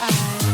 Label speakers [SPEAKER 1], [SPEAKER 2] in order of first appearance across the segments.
[SPEAKER 1] I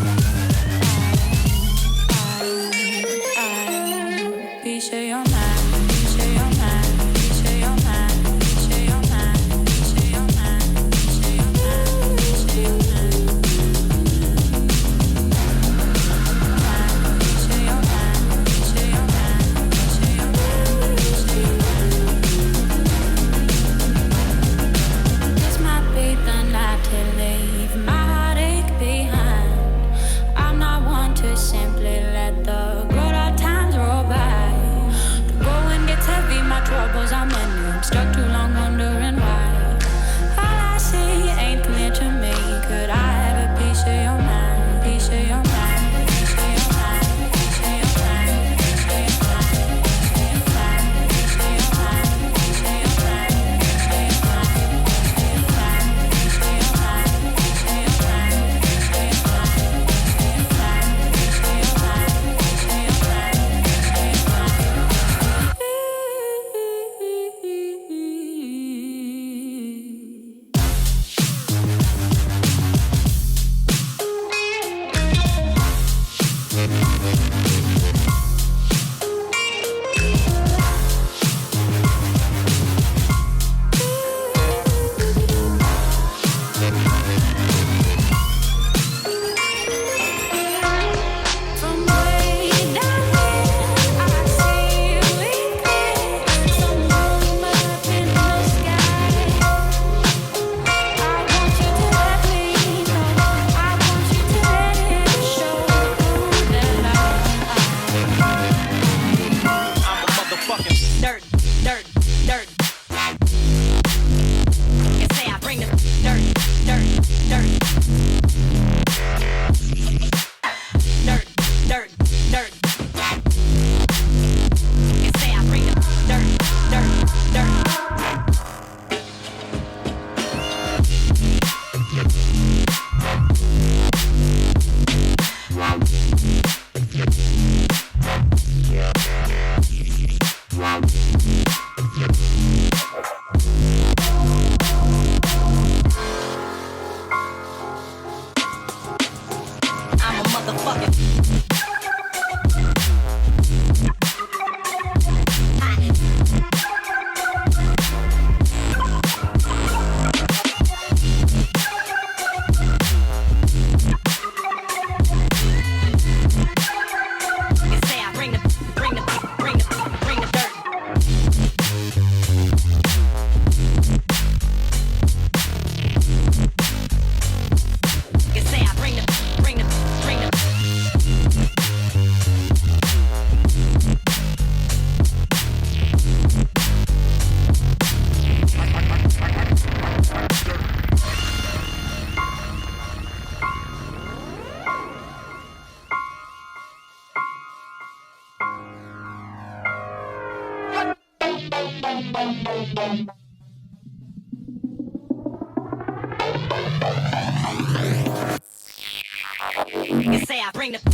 [SPEAKER 1] I bring the hot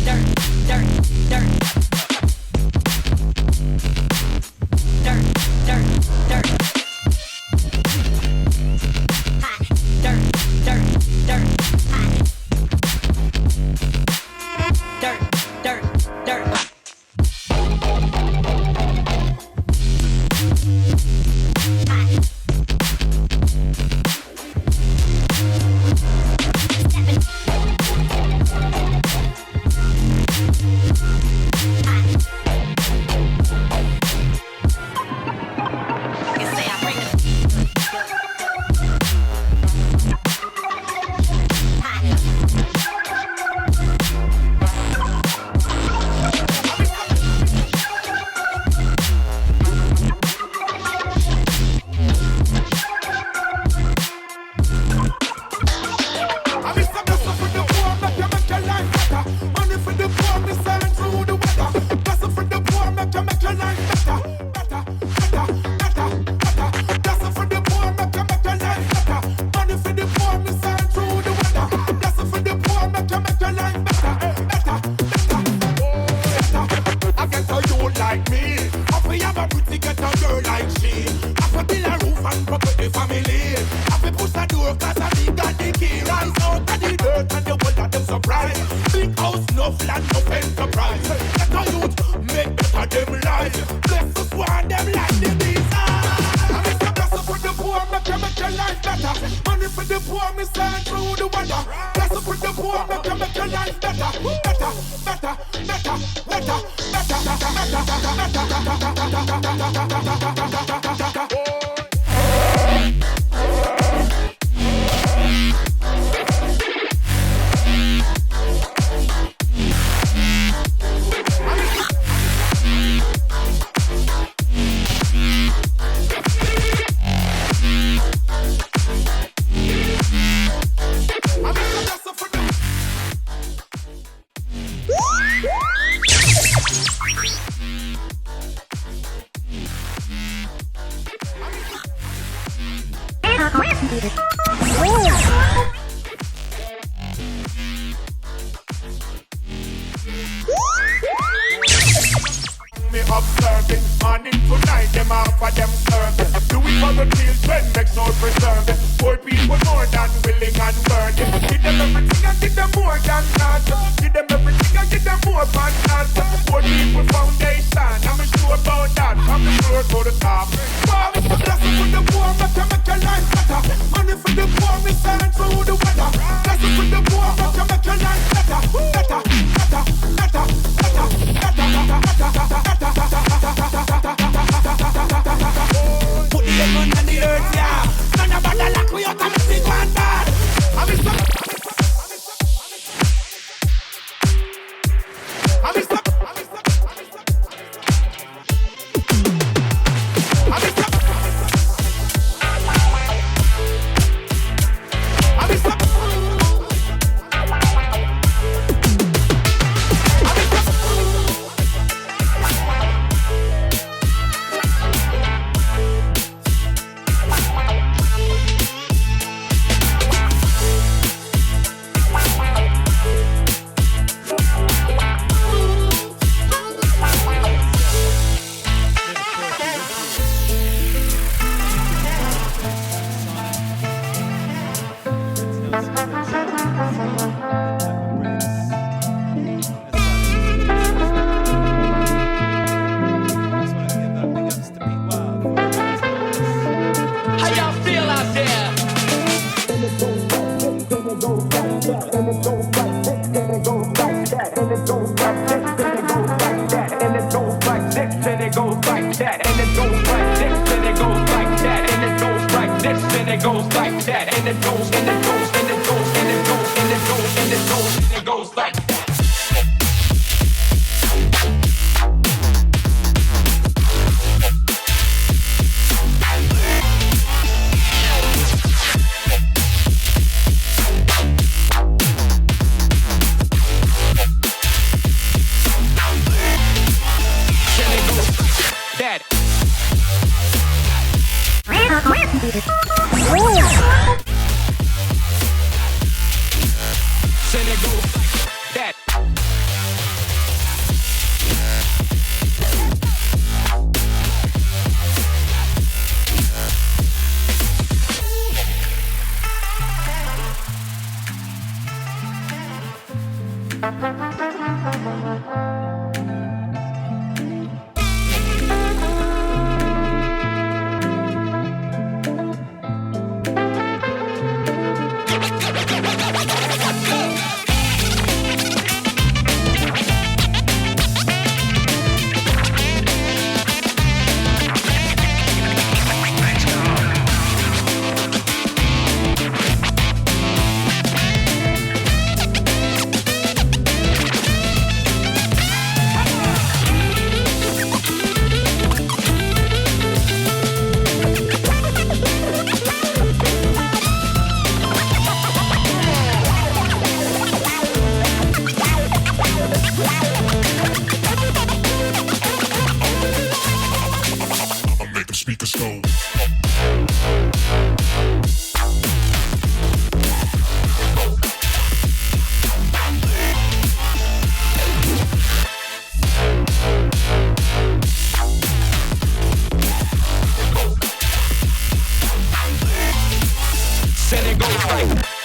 [SPEAKER 1] dirt, dirt, dirt. Dirt, dirt, dirt. Hot dirt, dirt, dirt. Hot dirt, dirt, dirt.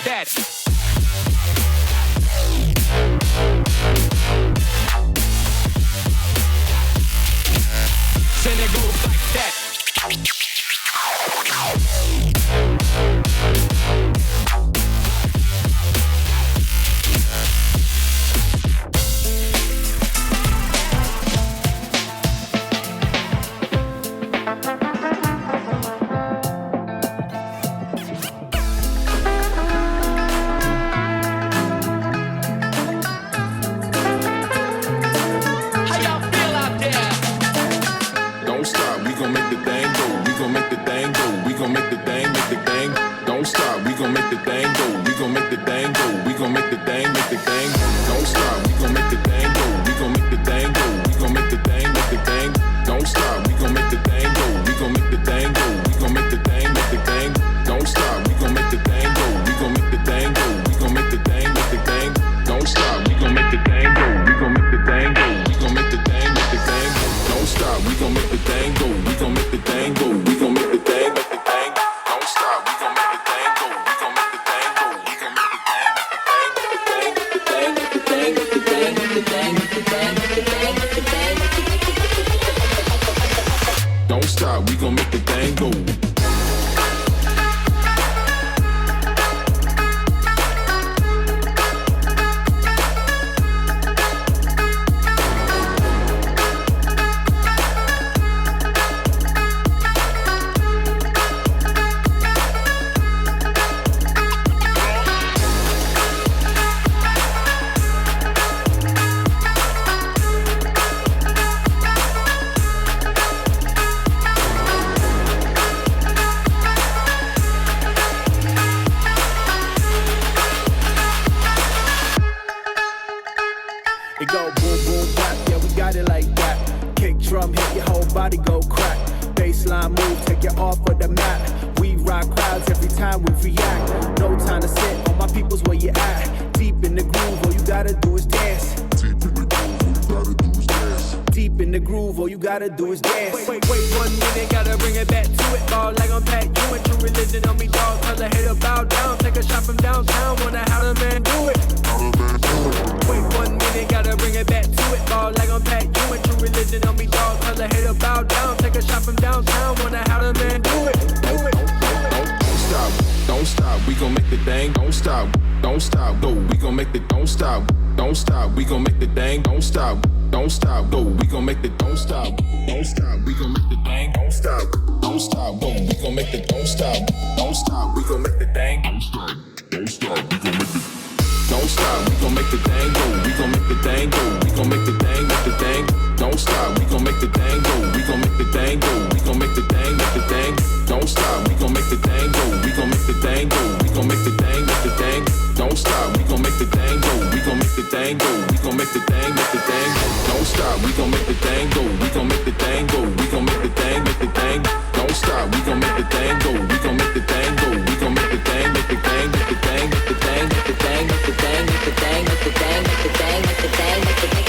[SPEAKER 2] that. Then it goes like that.
[SPEAKER 3] Do is dance. Wait, 1 minute, gotta bring it back to it. Ball like I'm Pat, you and true religion on me, dog. Tell the hater bow down, take a shot from downtown. Wonder how the man do it. Wait 1 minute, gotta bring it back to it. Ball like I'm Pat, you and true religion on me, dog. Tell the hater bow down, take a shot from downtown. Wonder how the man do it.
[SPEAKER 4] Don't stop, we gon' make the thing. Don't stop, go. We gon' make the don't stop, we gon' make the thing. Don't stop, go. We gon' make the don't stop, we gon' make the thing. Don't stop, go. We gon' make the don't stop, we gon' make the thing. Don't stop, we gon' make the don't stop, we gon' make the thing go. We gon' make the thing go. We gon' make the thing, make the thing. Don't stop, we gon' make the thing go. We gon' make the thing go. We gon' make the thing, make the thing. Don't stop, we gon' make the thing go. We gon' make the thing go. We gon' make the thing, make the thing. Don't stop, we gon' make the thing go. We gon' make the thing go. We gon' make the thing, make the thing. Don't stop, we gon' make the thing go. We gon' make the thing go. We gon' make the thing, make the thing. Don't stop, we gon' make the thing go. We gon' make the thing go. We gon' make the thing, make the thing, make the thing, make the thing, make the thing, make the thing, make the thing, make the thing, make the thing, make the thing, make the thing.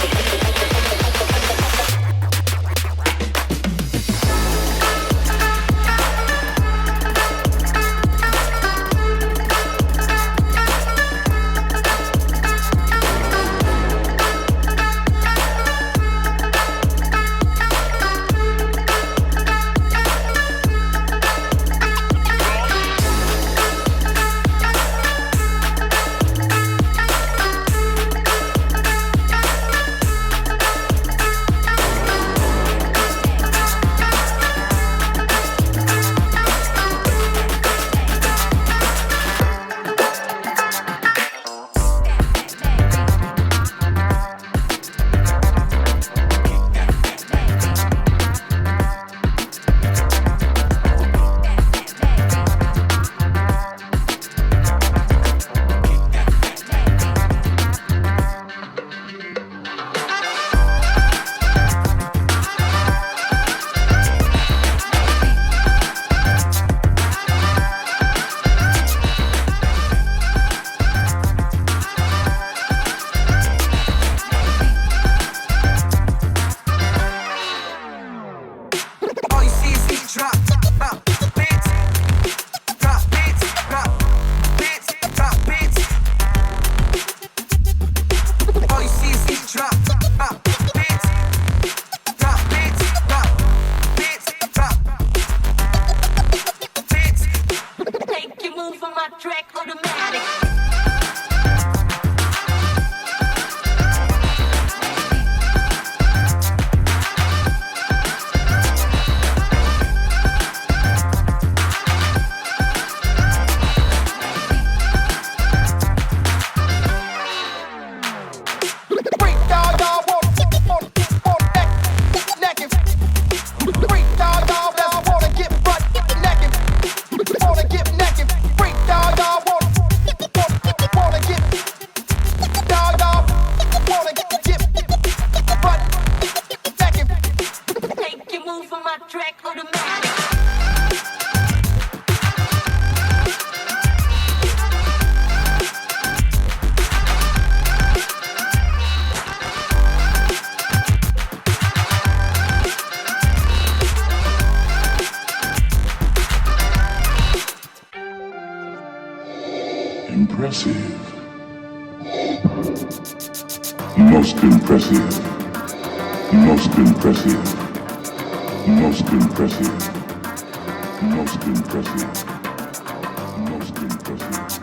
[SPEAKER 5] my track automatic.
[SPEAKER 6] Impressive. Most impressive. Most impressive. Most impressive. Most impressive. Most impressive.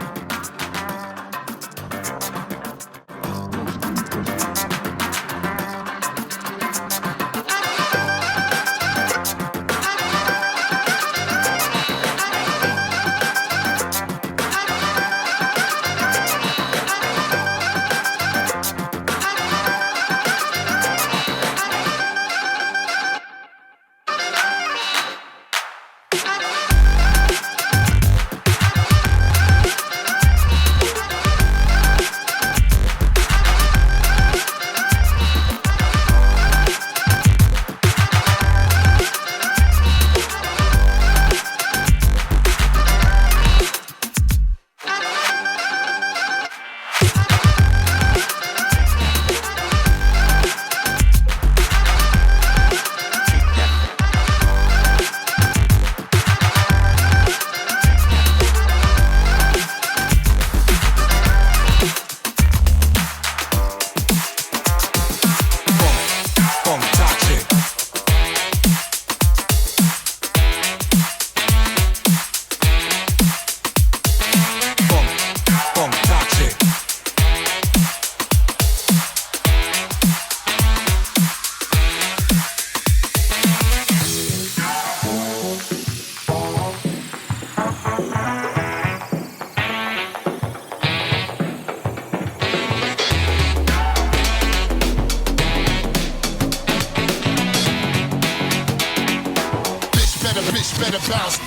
[SPEAKER 7] Better bounce.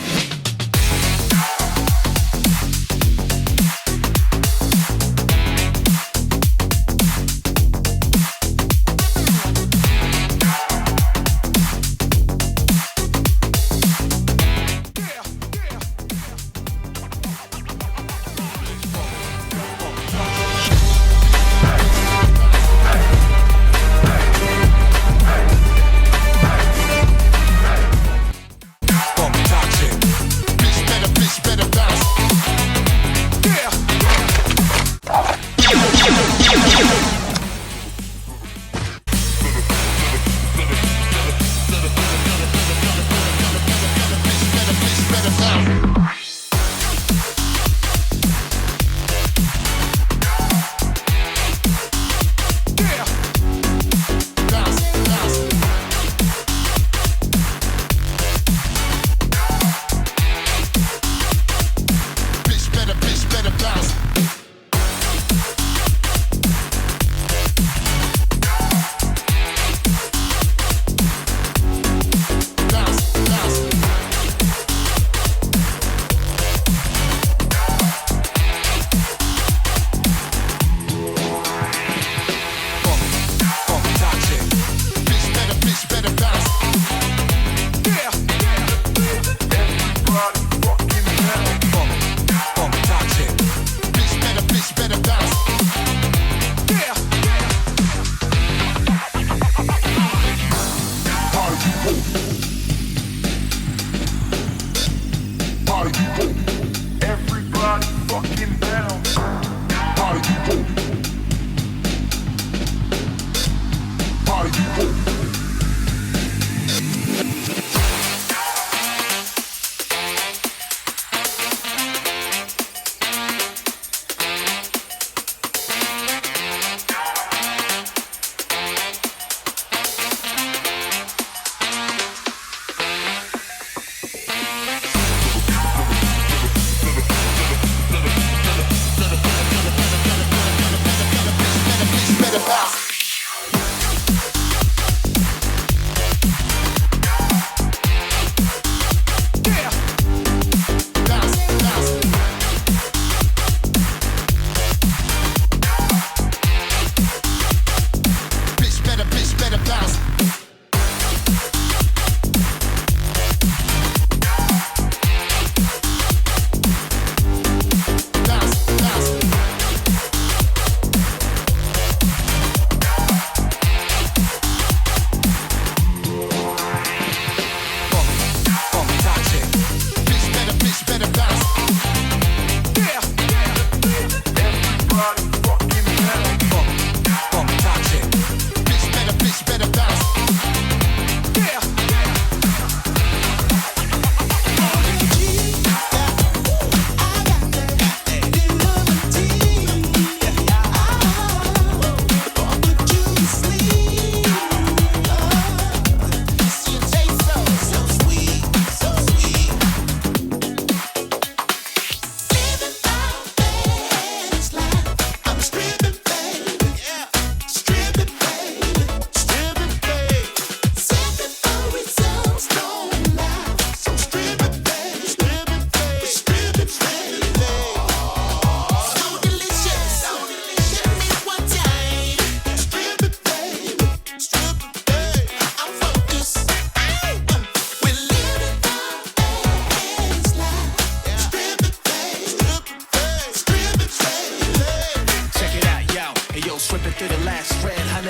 [SPEAKER 2] Toxic.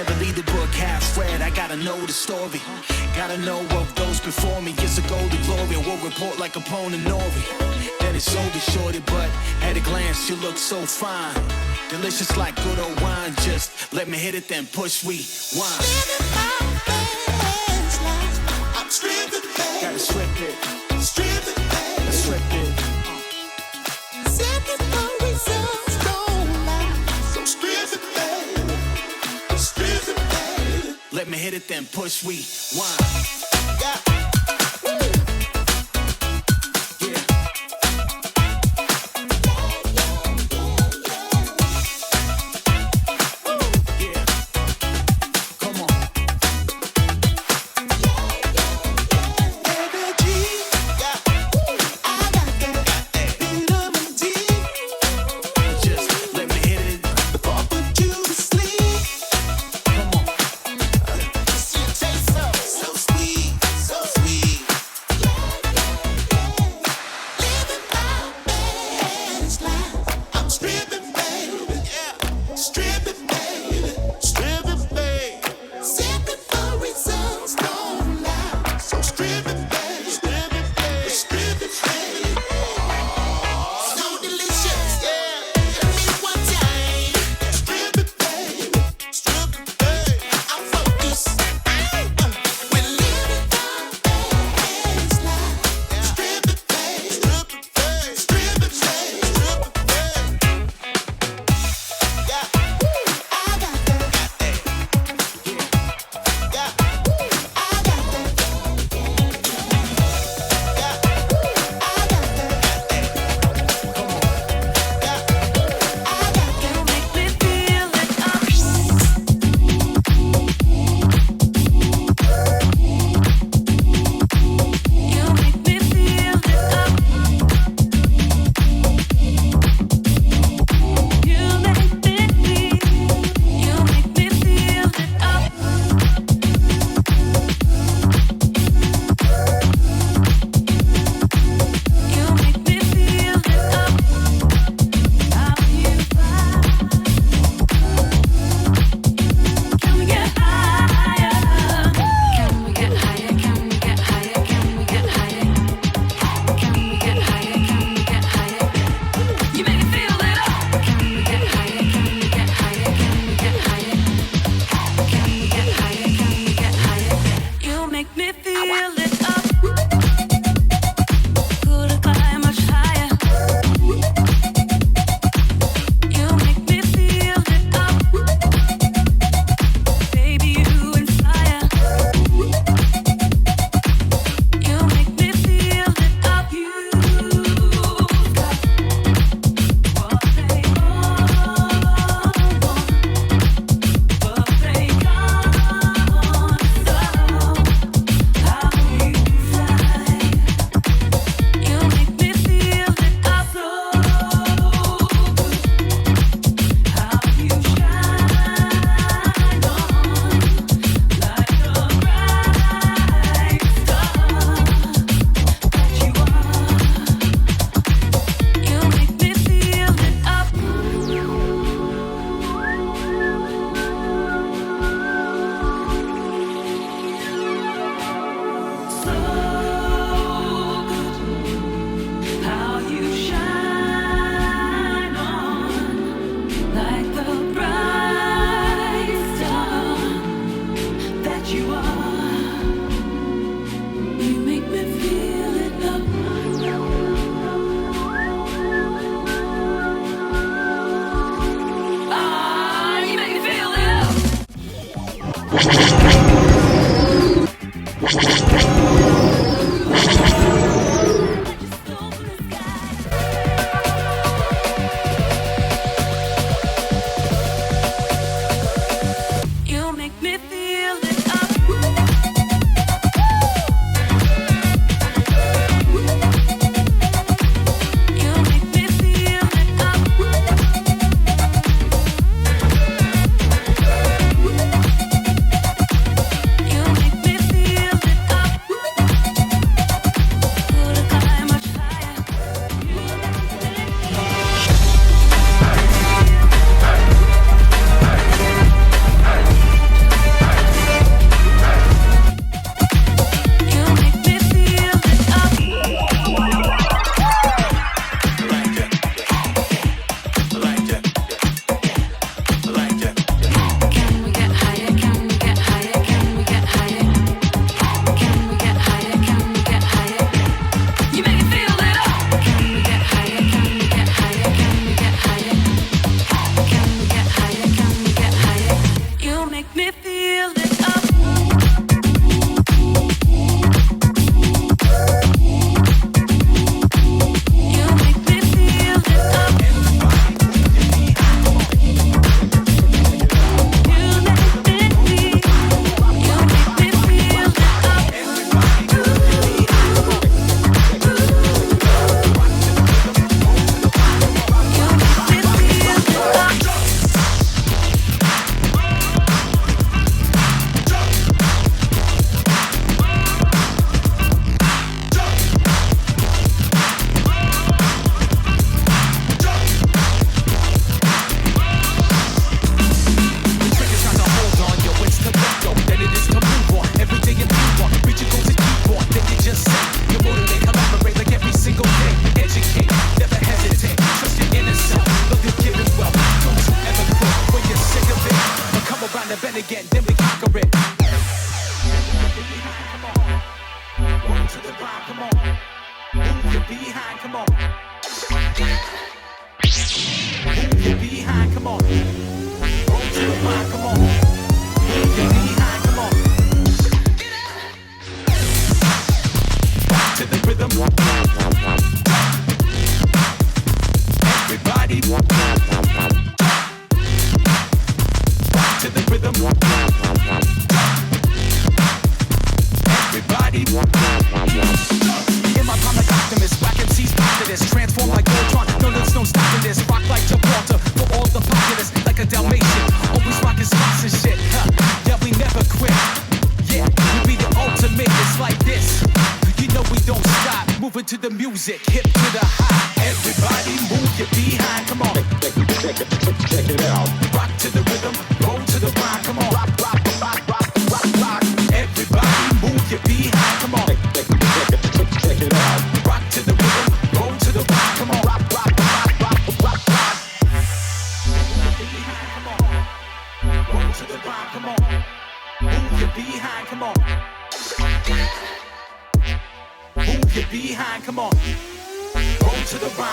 [SPEAKER 5] never leave the book half read. I gotta know the story. Gotta know of those before me. Years ago the glory. I will report like a Pona Nori. Then it's over, shorty, but at a glance you look so fine. Delicious like good old wine. Just let me hit it, then push rewind.
[SPEAKER 7] I'm stripping, baby.
[SPEAKER 5] Gotta strip it.
[SPEAKER 7] Stripping, baby.
[SPEAKER 5] Strip it.
[SPEAKER 7] Seeking for results, don't lie. So stripping, baby. Stripping, baby.
[SPEAKER 5] Let me hit it, then push rewind.
[SPEAKER 7] Yeah.
[SPEAKER 5] So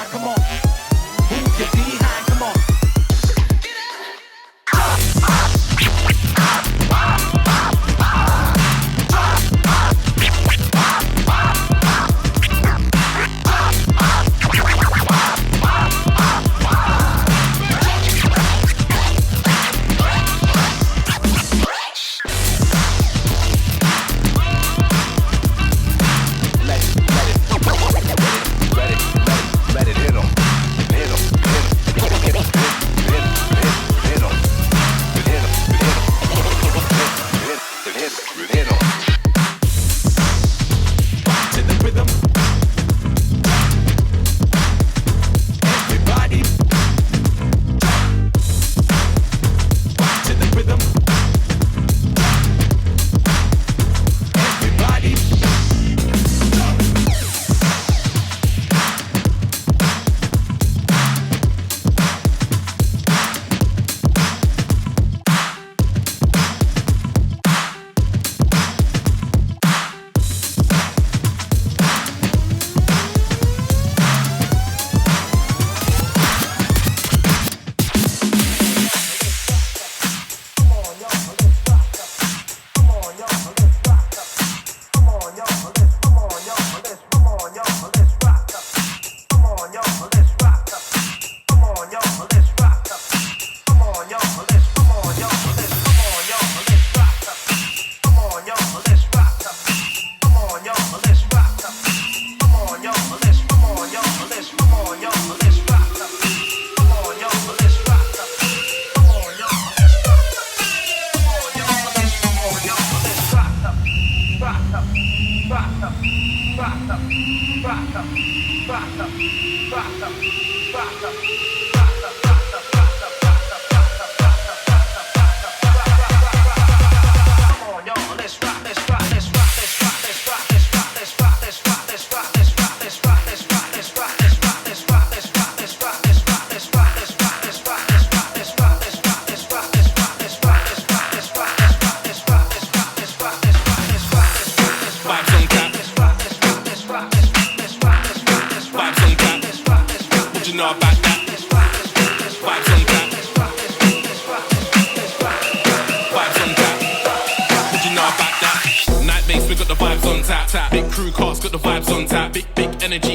[SPEAKER 5] behind, come on. Move your behind, come on.
[SPEAKER 8] Let it hit 'em.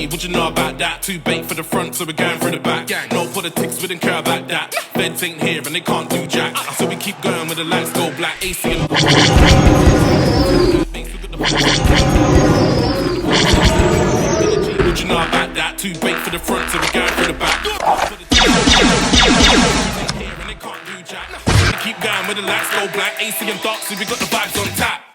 [SPEAKER 4] What you know about that? Too bait for the front, so we're going through the back. No politics, we don't care about that. Feds ain't here and they can't do jack. So we keep going with the lights go black. AC and what you know about that? Too bait for the front, so we're going through the back. Here and they can't do jack. We keep going with the lights go black. AC and dark, so we got the vibes on tap.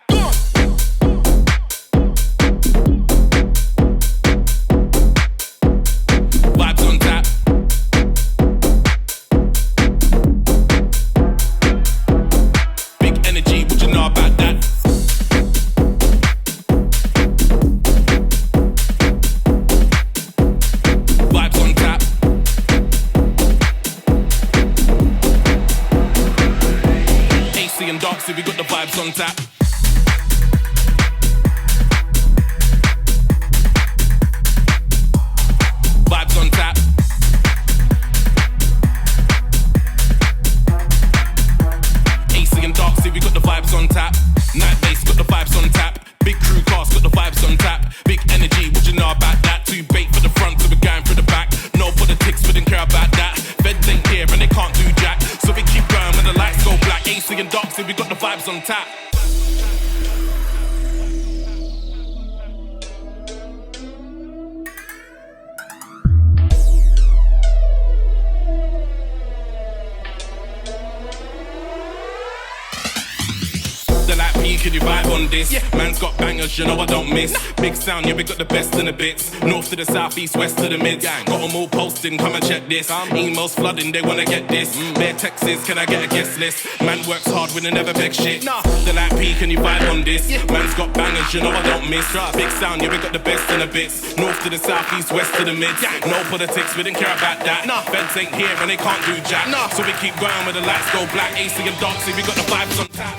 [SPEAKER 4] We got the vibes on tap. Vibes on tap. AC and dark, see we got the vibes on tap. Night bass got the vibes on tap. Big crew cast got the vibes on tap. Big energy, what you know about that? Too bait for the front, so we're going through the back. No politics, we don't care about that. Feds ain't here and they can't do jack. So we keep going when the lights go black. AC and dark, see we got the vibes on tap. Can you vibe on this? Yeah. Man's got bangers, you know I don't miss. Big sound, yeah, we got the best in the bits. North to the south, east, west to the mid. Got them all posting, come and check this. Emails flooding, they wanna get this. Bare texts, can I get a guest list? Man works hard, we never beg shit. Nah, the light P, can you vibe on this? Yeah. Man's got bangers, you know I don't miss. Big sound, yeah, we got the best in the bits. North to the south, east, west to the mid. No politics, we don't care about that. Nah, feds ain't here and they can't do jack. Nah, so we keep going with the lights go black. AC and dark, see we got the vibes on tap.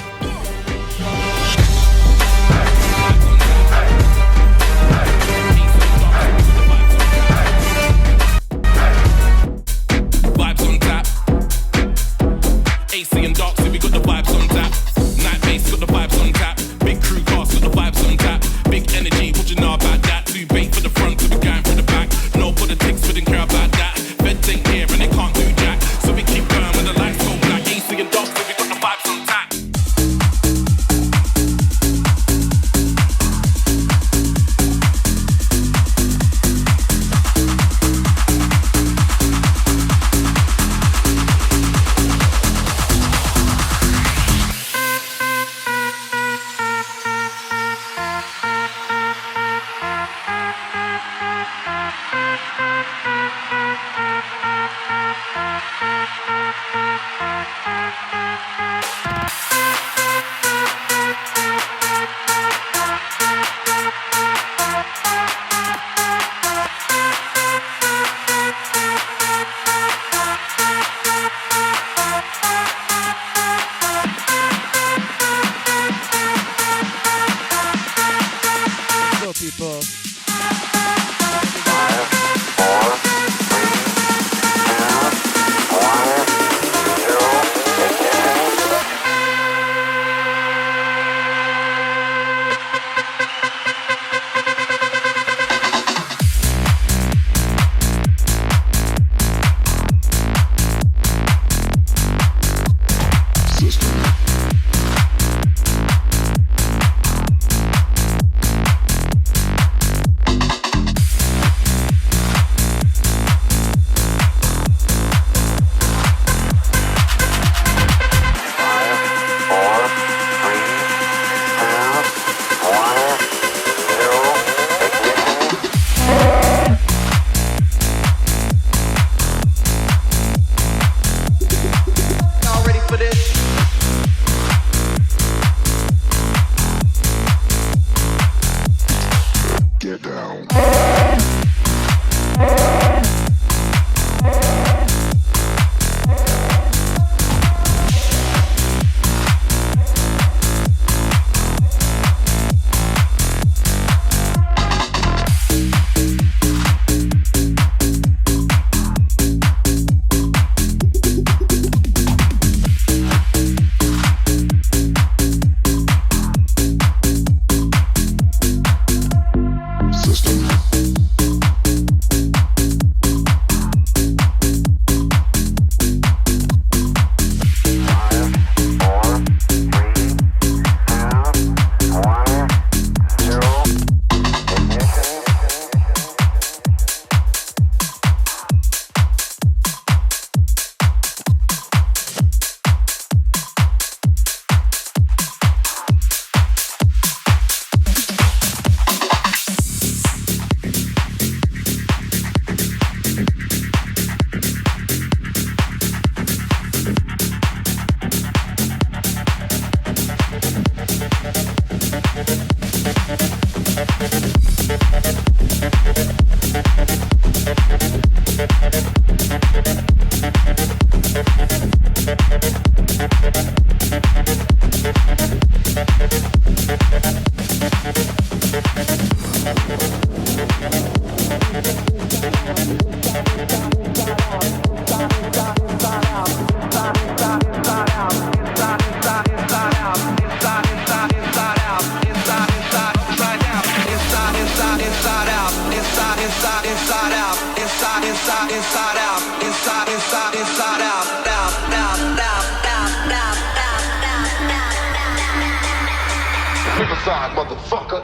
[SPEAKER 6] Riverside, motherfucker.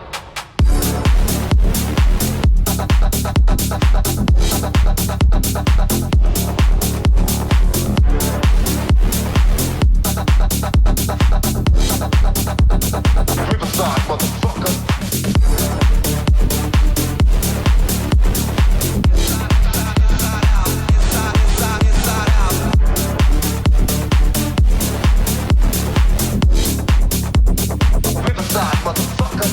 [SPEAKER 6] Riverside, motherfucker. Riverside, motherfucker.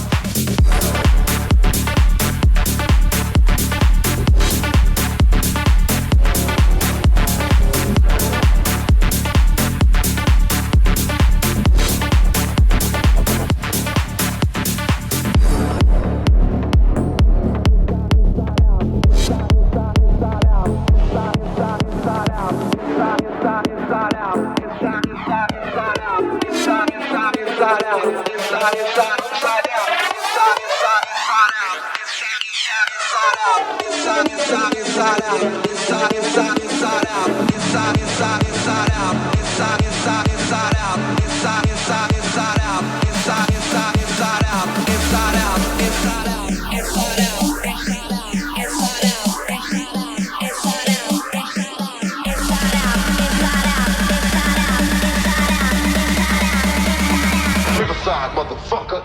[SPEAKER 6] Riverside, motherfucker.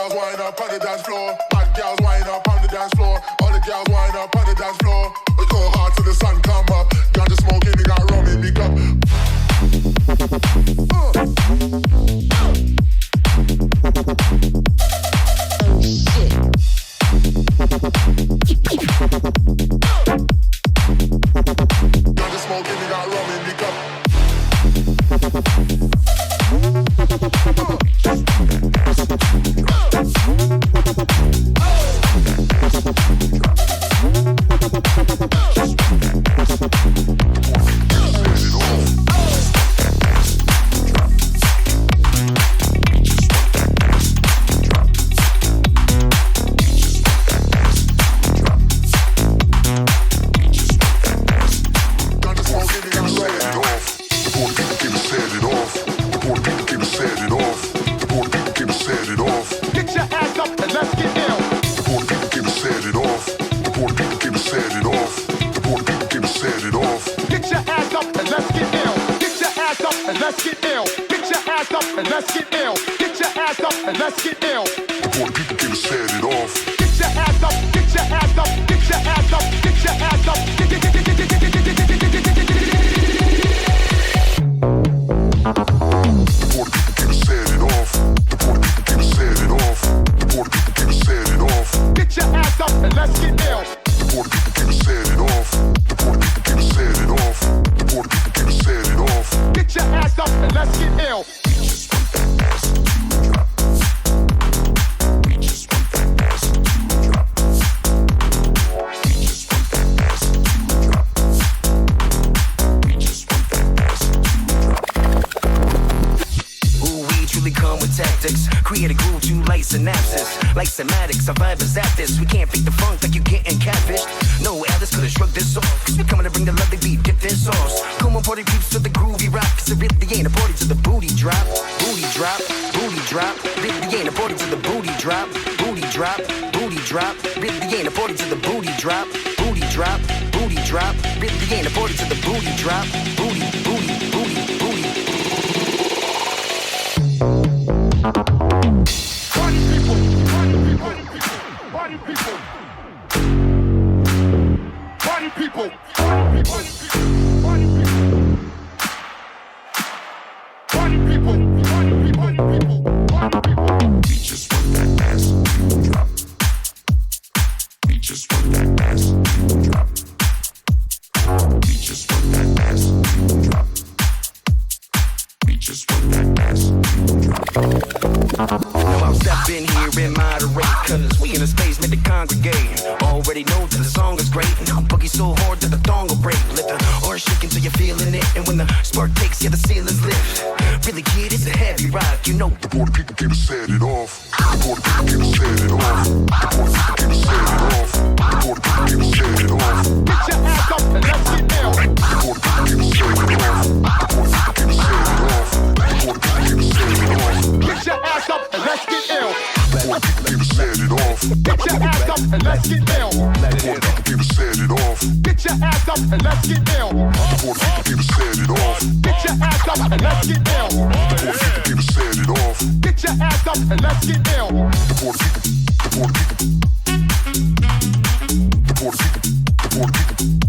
[SPEAKER 9] girls wind up on the dance floor. Mad girls wind up on the dance floor. All the girls wind up on the dance floor. We go hard till the sun come up. Ganja smoking, they got rum in the cup. Ganja smoking, they got rum in the cup.
[SPEAKER 10] Like semantics, survivors at this. We can't fake the funk like you getting catfished. No, Alice could've shrugged this off. Cause we coming to bring the love they beat, dip their sauce. Come on, party peeps to the groovy rock. Cause it really ain't a party to the booty drop. Booty drop, booty drop. Really ain't a party to the booty drop. Booty drop, booty drop. Really ain't a party to the booty drop. Booty drop, booty drop. Really ain't a party to the booty drop. Booty, booty, booty, booty.
[SPEAKER 9] Party people. Party people. Party people. Party people. Party people. We just want that ass drop. We just want that ass drop. We just want that ass drop. We just want that ass drop.
[SPEAKER 10] Now I'll step in here and moderate, cause we in a space meant to congregate. Already know that the song is great, and I'll boogie so hard that the thong will break. Let the horse shake until you're feeling it, and when the spark takes, yeah, the ceilings lift. Really, kid, it's a heavy rock, you know.
[SPEAKER 9] The border people came to set it off. The border people came to set it off. The border people came to set it off. The border people came to set it off. Get your ass up and let's get down. The border people came to set it off. The border people came to set it off. The border people came to set it off. Get your ass up and let's get ill. The border people came to set it off. Get your ass up and let's get down. The border people came to set it off. Get your ass up and let's get ill. The border people came to set it off. Get your ass up and let's get ill. The border people came to set it off. Get your ass up and let's get ill. The border people. The border people. The border people. The border people.